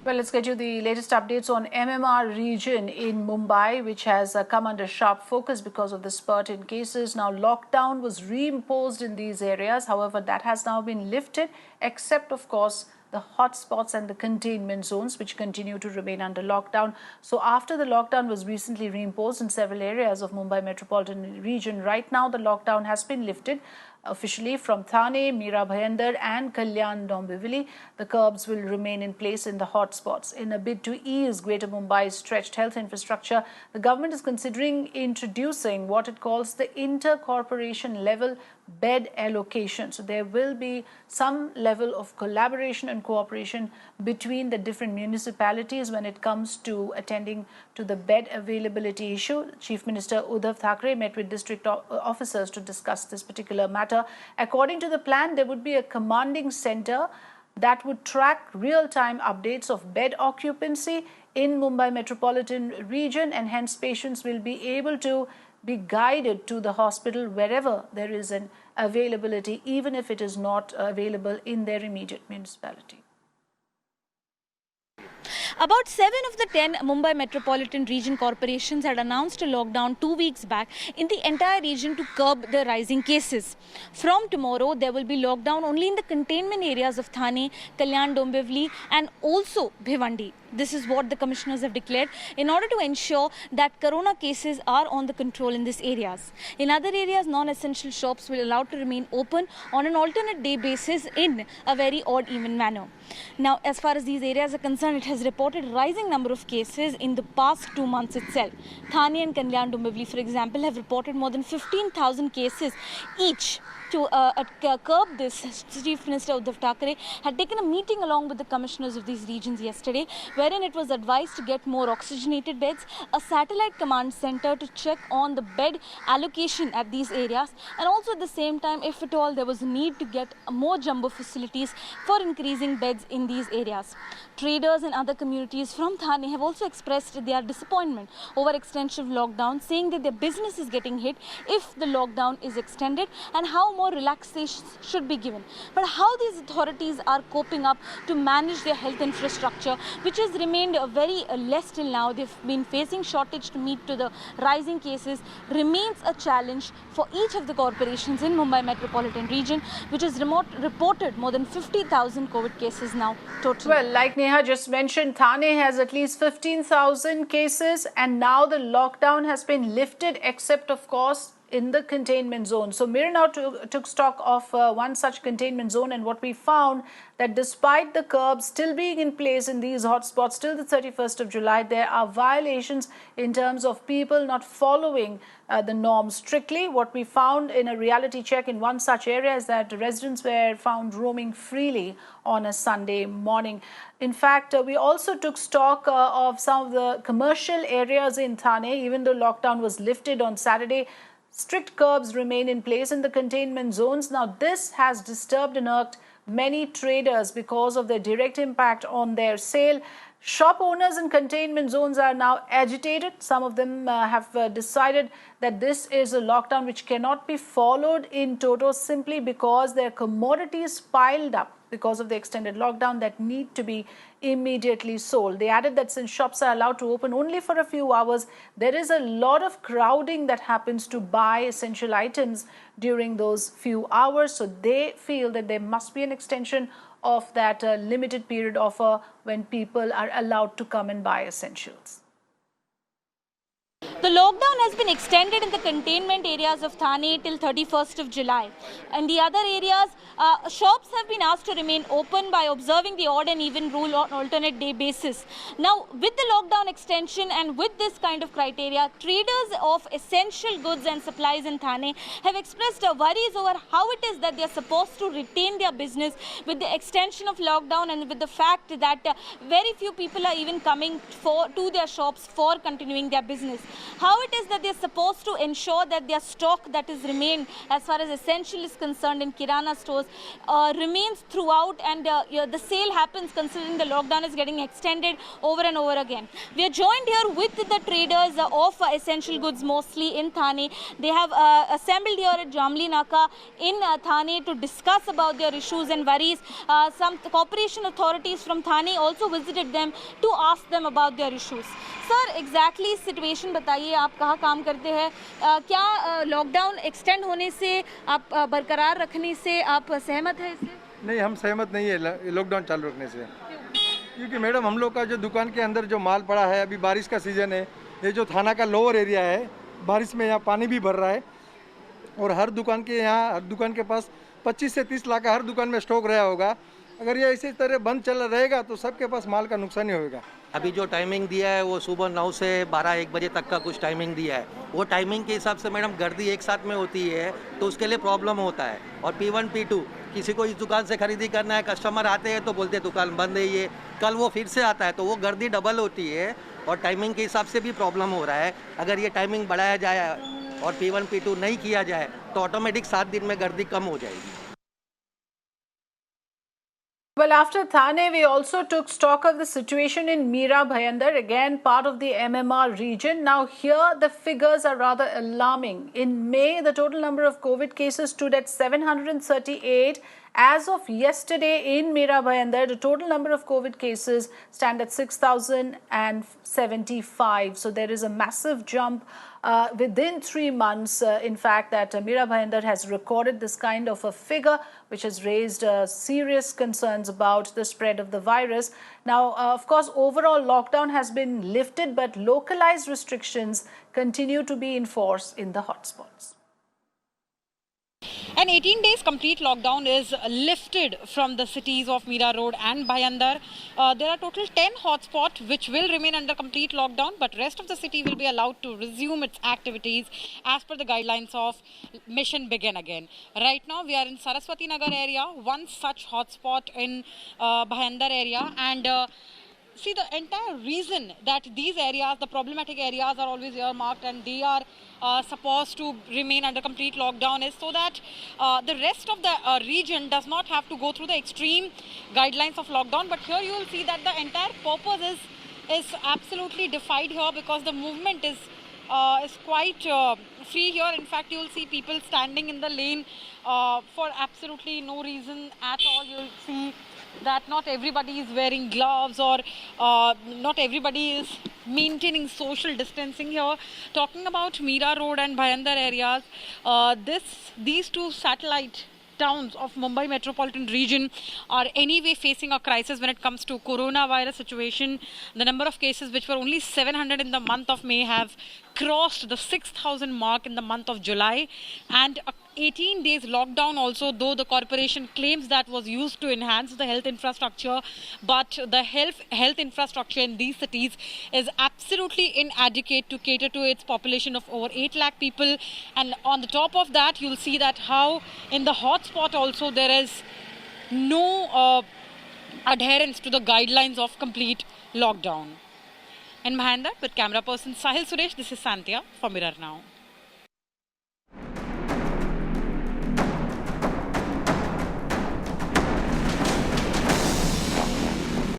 Well, let's get you the latest updates on MMR region in Mumbai, which has come under sharp focus because of the spurt in cases. Now, lockdown was reimposed in these areas. However, that has now been lifted, except, of course, the hotspots and the containment zones, which continue to remain under lockdown. So after the lockdown was recently reimposed in several areas of Mumbai Metropolitan Region, right now the lockdown has been lifted officially from Thane, Mira-Bhayander and Kalyan-Dombivali. The curbs will remain in place in the hotspots. In a bid to ease Greater Mumbai's stretched health infrastructure, the government is considering introducing what it calls the inter-corporation level bed allocation. So there will be some level of collaboration and cooperation between the different municipalities when it comes to attending to the bed availability issue. Chief Minister Uddhav Thackeray met with district officers to discuss this particular matter. According to the plan, there would be a commanding center that would track real-time updates of bed occupancy in Mumbai Metropolitan Region, and hence patients will be able to be guided to the hospital wherever there is an availability, even if it is not available in their immediate municipality. About 7 of the 10 Mumbai Metropolitan Region corporations had announced a lockdown 2 weeks back in the entire region to curb the rising cases. From tomorrow, there will be lockdown only in the containment areas of Thane, Kalyan-Dombivali and also Bhiwandi. This is what the commissioners have declared in order to ensure that corona cases are on the control in these areas. In other areas, non-essential shops will be allowed to remain open on an alternate day basis in a very odd even manner. Now, as far as these areas are concerned, it has reported rising number of cases in the past 2 months itself. Thane and Kalyan-Dombivali, for example, have reported more than 15,000 cases each. To curb this, Chief Minister Uddhav Thackeray had taken a meeting along with the commissioners of these regions yesterday, wherein it was advised to get more oxygenated beds, a satellite command center to check on the bed allocation at these areas, and also at the same time, if at all there was a need to get more jumbo facilities for increasing beds in these areas. Traders and other communities from Thane have also expressed their disappointment over extensive lockdown, saying that their business is getting hit if the lockdown is extended and how more relaxation should be given. But how these authorities are coping up to manage their health infrastructure, which has remained very less till now. They've been facing shortage to meet to the rising cases, remains a challenge for each of the corporations in Mumbai Metropolitan Region, which has reported more than 50,000 COVID cases now total. Well, like Neha just mentioned, Thane has at least 15,000 cases, and now the lockdown has been lifted, except of course in the containment zone. So Mira now took stock of one such containment zone, and what we found that despite the curbs still being in place in these hotspots till the 31st of July, there are violations in terms of people not following the norms strictly. What we found in a reality check in one such area is that residents were found roaming freely on a Sunday morning. In fact, we also took stock of some of the commercial areas in Thane. Even though lockdown was lifted on Saturday, strict curbs remain in place in the containment zones. Now, this has disturbed and irked many traders because of the direct impact on their sale. Shop owners in containment zones are now agitated. Some of them have decided that this is a lockdown which cannot be followed in toto simply because their commodities piled up because of the extended lockdown that need to be immediately sold. They added that since shops are allowed to open only for a few hours, there is a lot of crowding that happens to buy essential items during those few hours. So they feel that there must be an extension of that limited period offer when people are allowed to come and buy essentials. The lockdown has been extended in the containment areas of Thane till 31st of July. In the other areas, shops have been asked to remain open by observing the odd and even rule on alternate day basis. Now, with the lockdown extension and with this kind of criteria, traders of essential goods and supplies in Thane have expressed worries over how it is that they are supposed to retain their business with the extension of lockdown and with the fact that very few people are even coming to their shops for continuing their business. how it is that they're supposed to ensure that their stock that is remained as far as essential is concerned in Kirana stores remains throughout, and the sale happens considering the lockdown is getting extended over and over again. We are joined here with the traders of essential goods mostly in Thane. They have assembled here at Jamli Naka in Thane to discuss about their issues and worries. Some corporation authorities from Thane also visited them to ask them about their issues. Sir exactly situation बताइए, आप कहाँ काम करते हैं, क्या lockdown extend होने से आप बरकरार रखने से आप सहमत हैं इससे? नहीं, हम सहमत नहीं है लॉकडाउन चालू रखने से। क्योंकि मैडम हम लोग का जो दुकान के अंदर जो माल पड़ा है, अभी बारिश का सीज़न है, ये जो थाना का लोअर एरिया है, बारिश में यहाँ पानी भी भर रहा है और हर दुकान के पास 25 से 30 लाख का हर दुकान में स्टॉक रहा होगा। अगर ये इसी तरह बंद चल रहेगा तो सबके पास माल का नुकसान ही होगा। अभी जो टाइमिंग दिया है वो सुबह 9 से 12-1 बजे तक का कुछ टाइमिंग दिया है। वो टाइमिंग के हिसाब से मैडम गर्दी एक साथ में होती है तो उसके लिए प्रॉब्लम होता है। और P1 P2 किसी को इस दुकान से खरीदी करना है, कस्टमर आते हैं तो बोलते हैं दुकान बंद है, ये कल वो फिर से आता है तो वो गर्दी डबल होती है और टाइमिंग के हिसाब से भी प्रॉब्लम हो रहा है। अगर ये टाइमिंग बढ़ाया जाए और P1 P2 नहीं किया जाए तो ऑटोमेटिक 7 दिन में गर्दी कम हो जाएगी। Well, after Thane, we also took stock of the situation in Mira-Bhayander, again part of the MMR region. Now here the figures are rather alarming. In May, the total number of COVID cases stood at 738. As of yesterday in Mira-Bhayander, the total number of COVID cases stand at 6,075. So there is a massive jump within 3 months. In fact, that Mira-Bhayander has recorded this kind of a figure, which has raised serious concerns about the spread of the virus. Now, of course, overall lockdown has been lifted, but localized restrictions continue to be in force in the hotspots. An 18 days complete lockdown is lifted from the cities of Mira Road and Bhayander. There are total 10 hotspots which will remain under complete lockdown, but rest of the city will be allowed to resume its activities as per the guidelines of Mission Begin Again. Right now we are in Saraswati Nagar area, one such hotspot in Bhayander area, and see, the entire reason that these areas, the problematic areas, are always earmarked and they are supposed to remain under complete lockdown is so that the rest of the region does not have to go through the extreme guidelines of lockdown. But here you will see that the entire purpose is absolutely defied here, because the movement is quite free here. In fact, you will see people standing in the lane for absolutely no reason at all. You will see that not everybody is wearing gloves or not everybody is maintaining social distancing here. Talking about Mira Road and Bhayander areas, these two satellite towns of Mumbai Metropolitan Region are anyway facing a crisis when it comes to coronavirus situation. The number of cases, which were only 700 in the month of May, have crossed the 6,000 mark in the month of July, and 18 days lockdown also, though the corporation claims that was used to enhance the health infrastructure, but the health infrastructure in these cities is absolutely inadequate to cater to its population of over 8 lakh people. And on the top of that, you'll see that how in the hotspot also there is no adherence to the guidelines of complete lockdown. In Bhayander, with camera person Sahil Suresh, this is Santya for Mirror Now.